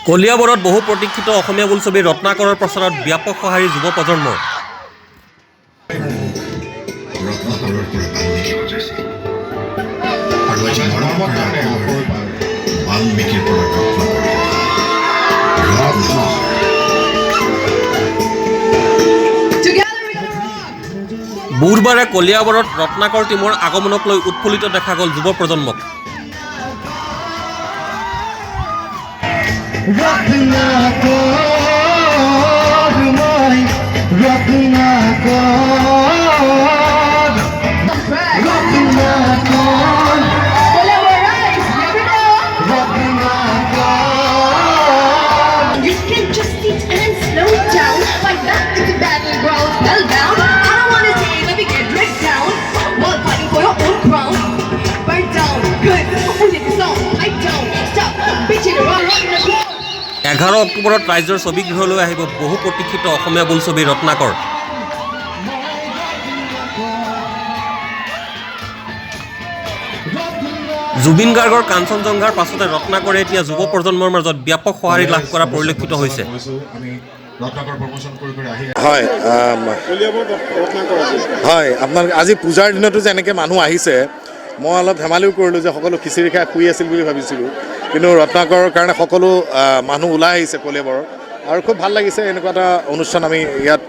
কলিয়াবৰত বহু প্ৰতীক্ষিত অসমীয়া বোলছবি ৰত্নাকৰৰ প্ৰচাৰত ব্যাপক সঁহাৰি যুৱ প্ৰজন্মৰ। বুধবাৰে কলিয়াবৰত ৰত্নাকৰ টীমৰ আগমনক লৈ উৎফুল্লিত দেখা গ'ল যুৱ প্ৰজন্মক। অক্টোবৰত ৰাইজৰ ছবিগৃহলৈ আহিব বহু প্ৰতীক্ষিত অসমীয়া বোলছবি ৰত্নাকৰ। জুবিন গাৰ্গৰ কাঞ্চনজংঘাৰ পাছতে ৰত্নাকৰে এতিয়া যুৱ প্ৰজন্মৰ মাজত ব্যাপক সঁহাৰি লাভ কৰা পৰিলক্ষিত হৈছে। হয়, আপোনাৰ আজি পূজাৰ দিনতো যে এনেকৈ মানুহ আহিছে, মই অলপ ধেমালিও কৰিলোঁ যে সকলো খিচিৰি খাই শুই আছিল বুলি ভাবিছিলোঁ, কিন্তু ৰত্নাকৰৰ কাৰণে সকলো মানুহ ওলাই আহিছে কলিয়াবৰত, আৰু খুব ভাল লাগিছে। এনেকুৱা এটা অনুষ্ঠান আমি ইয়াত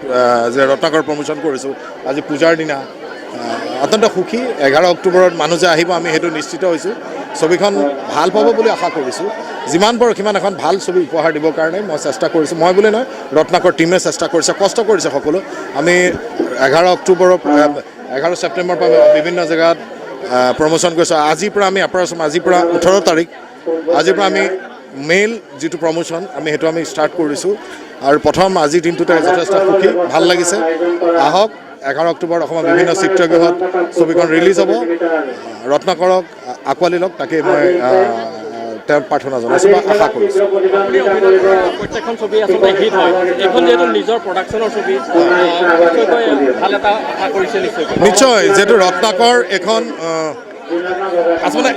যে ৰত্নাকৰ প্ৰমোশ্যন কৰিছোঁ আজি পূজাৰ দিনা, অত্যন্ত সুখী। 11 অক্টোবৰত মানুহ যে আহিব আমি সেইটো নিশ্চিত হৈছোঁ। ছবিখন ভাল পাব বুলি আশা কৰিছোঁ। যিমান পাৰোঁ সিমান এখন ভাল ছবি উপহাৰ দিবৰ কাৰণে মই চেষ্টা কৰিছোঁ। মই বুলি নহয়, ৰত্নাকৰ টীমে চেষ্টা কৰিছে, কষ্ট কৰিছে সকলো। আমি 11 ছেপ্টেম্বৰৰ পৰা বিভিন্ন জেগাত প্ৰমোশ্যন কৰিছোঁ। আজিৰ পৰা আমি আজিৰ পৰা 18 তাৰিখ, আজিৰ পৰা আমি মেইল যিটো প্ৰমোশ্যন আমি সেইটো আমি ষ্টাৰ্ট কৰিছোঁ, আৰু প্ৰথম আজিৰ দিনটোতে যথেষ্ট সুখী, ভাল লাগিছে। আহক 11 অক্টোবৰত অসমৰ বিভিন্ন চিত্ৰগৃহত ছবিখন ৰিলিজ হ'ব। ৰত্নাকৰক আঁকোৱালি লওক, তাকে মই তেওঁক প্ৰাৰ্থনা জনাইছোঁ বা আশা কৰিছোঁ। প্ৰত্যেকখন ছবি আচলতে হিট হয়, এইখন যিহেতু নিজৰ প্ৰডাকশ্যনৰ ছবি, ভাল এটা আশা কৰিছে নিশ্চয়। যিহেতু ৰত্নাকৰ এখন আচলতে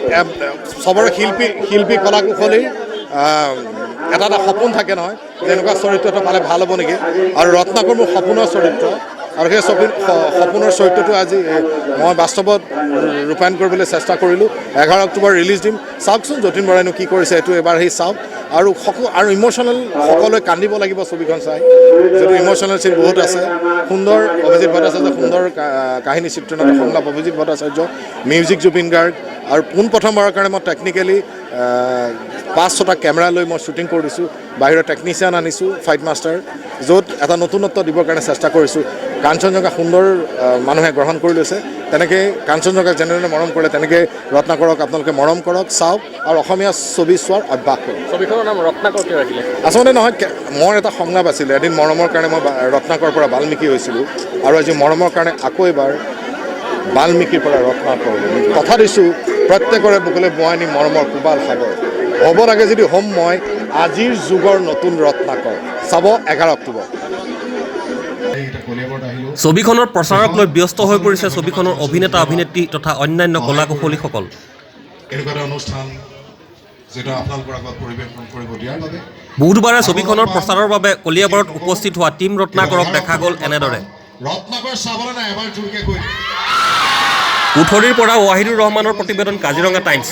চবৰে শিল্পী কলা কুশলীৰ এটা সপোন থাকে নহয়, যেনেকুৱা চৰিত্ৰটো পালে ভাল হ'ব নেকি, আৰু ৰত্নাকৰ মোৰ সপোনৰ চৰিত্ৰ, আৰু সেই সপোনৰ চৰিত্ৰটো আজি মই বাস্তৱত ৰূপায়ণ কৰিবলৈ চেষ্টা কৰিলোঁ। 11 অক্টোবৰ ৰিলিজ দিম। চাওকচোন যতীন বৰাইনো কি কৰিছে, এইটো এবাৰ সি চাওক, আৰু ইম'চনেল সকলোৱে কান্দিব লাগিব ছবিখন চাই, যিহেতু ইম'চনেল চিন বহুত আছে। সুন্দৰ অভিজিত ভট্টাচাৰ্য, সুন্দৰ কাহিনী চিত্ৰনাট্য সংলাপ অভিজিত ভট্টাচাৰ্য, মিউজিক জুবিন গাৰ্গ, আৰু প্ৰথমবাৰৰ কাৰণে মই টেকনিকেলি 5-6টা কেমেৰা লৈ মই শ্বুটিং কৰিছোঁ। বাহিৰৰ টেকনিচিয়ান আনিছোঁ, ফাইট মাষ্টাৰ, য'ত এটা নতুনত্ব দিবৰ কাৰণে চেষ্টা কৰিছোঁ। কাঞ্চনজংঘা সুন্দৰ মানুহে গ্ৰহণ কৰি লৈছে। তেনেকৈ কাঞ্চনজংঘাক যেনেদৰে মৰম কৰে, তেনেকৈ ৰত্নাকৰক আপোনালোকে মৰম কৰক, চাওক, আৰু অসমীয়া ছবি চোৱাৰ অভ্যাস কৰক। ছবিখনৰ নাম ৰত্নাকৰ কিয় ৰাখিলে? আচলতে নহয়, মোৰ এটা সংলাপ আছিলে, এদিন মৰমৰ কাৰণে মই ৰত্নাকৰ পৰা বাল্মীকি হৈছিলোঁ, আৰু আজি মৰমৰ কাৰণে আকৌ এবাৰ বাল্মীকিৰ পৰা ৰত্নাকৰ। কথা দিছোঁ প্ৰত্যেকৰে বুকুলে বোৱাই নি মৰমৰ কোবাল সাগৰ হ'ব লাগে যদি হ'ম মই আজিৰ যুগৰ নতুন ৰত্নাকৰ। চাব 11 অক্টোবৰ। ছবিখনৰ প্ৰচাৰক লৈ ব্যস্ত হৈ পৰিছে ছবিখনৰ অভিনেতা অভিনেত্ৰী তথা অন্যান্য কলা কুশলীসকল। বুধবাৰে ছবিখনৰ প্ৰচাৰৰ বাবে কলিয়াবৰত উপস্থিত হোৱা টীম ৰত্নাকৰক দেখা গ'ল এনেদৰে। উঠৰিৰ পৰা ৱাহিদুৰ ৰহমানৰ প্ৰতিবেদন, কাজিৰঙা টাইমছ।